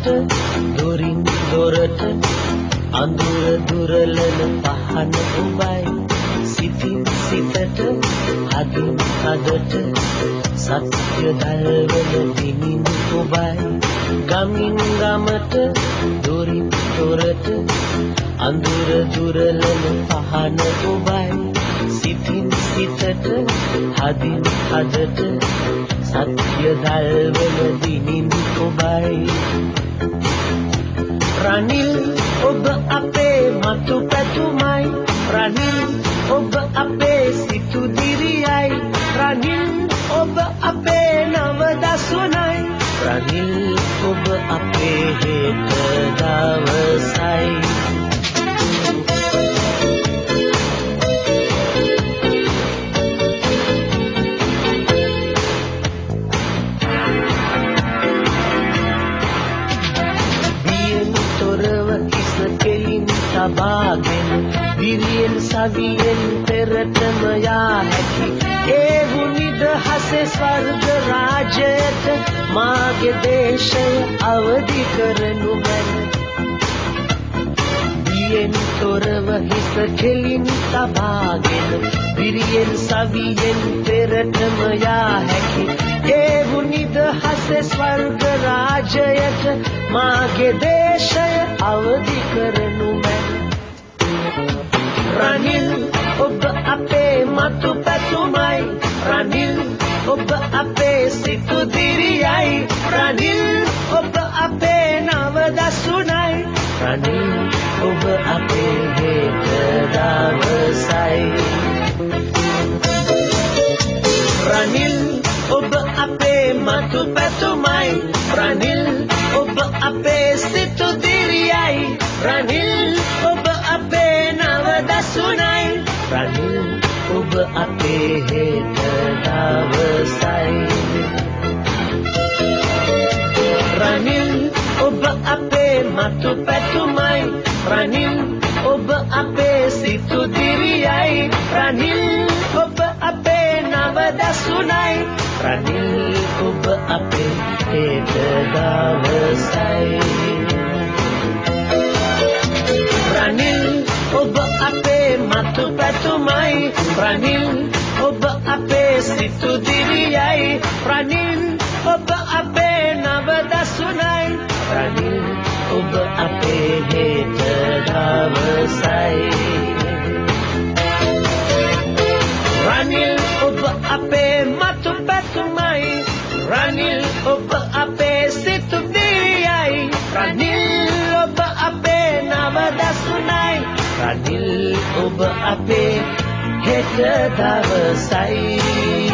ගමට දොරින් දොරට අඳුර දුරලන පහන ඔබයි සිතින් සිතට හදින් හදට සත්‍ය දල්වන දිනින් ඔබයි ගමින් ගමට දොරින් දොරට අඳුර දුරලන පහන ඔබයි සිතින් සිතට හදින් හදට සත්‍ය දල්වන දිනින් ඔබයි රනිල් ඔබ අපේ මතු පැතුමයි රනිල් ඔබ අපේ සිතු දිරියයි රනිල් ඔබ අපේ නව දසුනයි රනිල් ඔබ අපේ හෙට දවසයි සබාගෙන විරියෙන් සවියෙන් පෙරටම යා හැකි ඒ වුනිද හසේ ස්වර්ග රාජයට මාගේ දේශය අවදි කරනු මැන වියෙන් තොරව හිස කෙලින් සබාගෙන විරියෙන් සවියෙන් පෙරටම යා හැකි ඒ වුනිද හසේ ස්වර්ග රාජයට මාගේ දේශය අවදි කරනු මැන රනිල් ඔබ අපේ මතු පැතුමයි රනිල් ඔබ අපේ සිතු දිරියයි රනිල් ඔබ අපේ නව දසුනයි රනිල් ඔබ අපේ හෙට දවසයි රනිල් ඔබ අපේ මතු පැතුමයි රනිල් ඔබ අපේ සිතු දිරියයි රනිල් ඔබ අපේ නව දසුනයි රනිල් ඔබ අපේ හෙට දවසයි රනිල් ඔබ අපේ මතු පැතුමයි රනිල් ඔබ අපේ සිතු දිරියයි රනිල් ඔබ අපේ නව දසුනයි රනිල් ඔබ අපේ හෙට දවසයි රනිල් ඔබ අපේ මතු පැතුමයි රනිල් ඔබ අපේ සිතු දිරියයි රනිල් ඔබ අපේ නව දසුනයි රනිල් ඔබ අපේ හෙට දවසයි රනිල් ඔබ අපේ මතු පැතුමයි රනිල් ඔබ අපේ සිතු දිරියයි රනිල් ඔබ අපේ නව දසුනයි රනිල් ඔබ අපේ හෙට දවසයි